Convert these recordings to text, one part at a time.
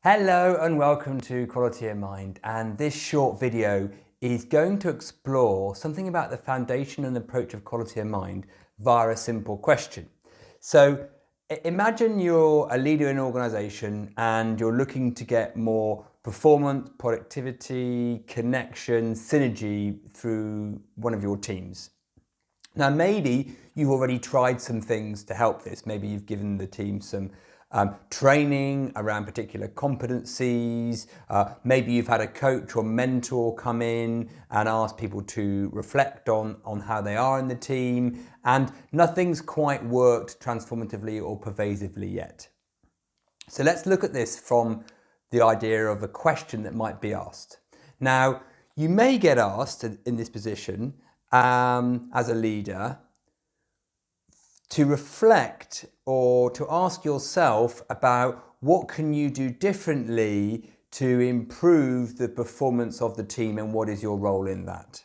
Hello and welcome to Quality of Mind, and this short video is going to explore something about the foundation and approach of quality of mind via a simple question. So imagine you're a leader in an organization and you're looking to get more performance, productivity, connection, synergy through one of your teams. Now, maybe you've already tried some things to help this. Maybe you've given the team some training around particular competencies. Maybe you've had a coach or mentor come in and ask people to reflect on how they are in the team, and nothing's quite worked transformatively or pervasively yet. So let's look at this from the idea of a question that might be asked. Now, you may get asked in this position as a leader to reflect or to ask yourself about what can you do differently to improve the performance of the team and what is your role in that.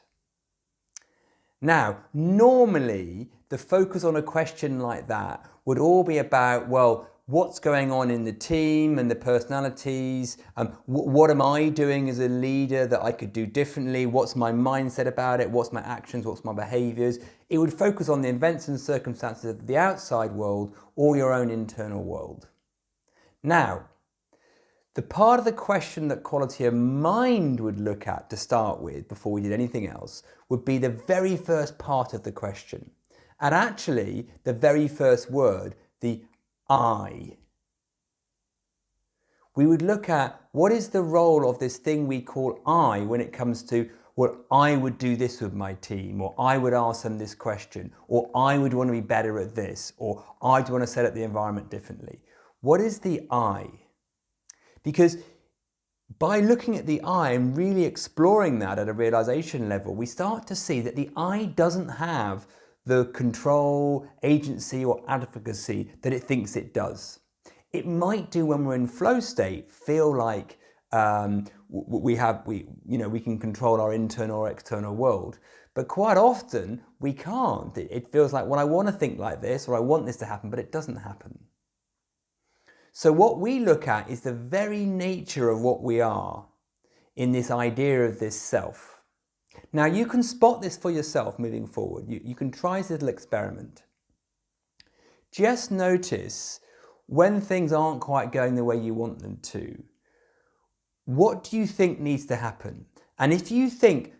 Now, normally the focus on a question like that would all be about, well, what's going on in the team and the personalities, what am I doing as a leader that I could do differently, what's my mindset about it, what's my actions, what's my behaviors. It would focus on the events and circumstances of the outside world or your own internal world. Now, the part of the question that quality of mind would look at to start with before we did anything else would be the very first part of the question. And actually, the very first word, the I. We would look at what is the role of this thing we call I when it comes to, well, I would do this with my team, or I would ask them this question, or I would want to be better at this, or I'd want to set up the environment differently. What is the I? Because by looking at the I and really exploring that at a realization level, we start to see that the I doesn't have the control, agency or advocacy that it thinks it does. It might do when we're in flow state feel like we can control our internal or external world, but quite often we can't. It feels like, well, I want to think like this or I want this to happen, but it doesn't happen. So what we look at is the very nature of what we are in this idea of this self. Now, you can spot this for yourself moving forward. You can try this little experiment. Just notice when things aren't quite going the way you want them to. What do you think needs to happen? And if you think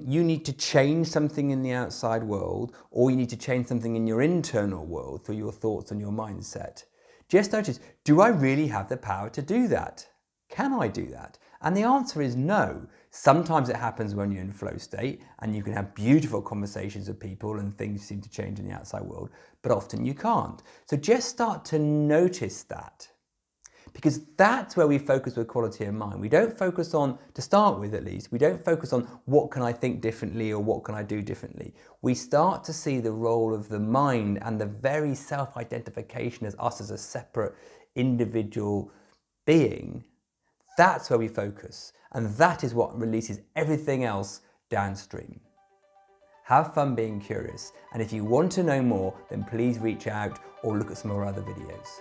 you need to change something in the outside world, or you need to change something in your internal world through your thoughts and your mindset, just notice, do I really have the power to do that? Can I do that? And the answer is no. Sometimes it happens when you're in flow state and you can have beautiful conversations with people and things seem to change in the outside world, but often you can't. So just start to notice that, because that's where we focus with quality of mind. We don't focus on, to start with at least, we don't focus on what can I think differently or what can I do differently. We start to see the role of the mind and the very self-identification as us as a separate individual being. That's where we focus, and that is what releases everything else downstream. Have fun being curious, and if you want to know more, then please reach out or look at some of our other videos.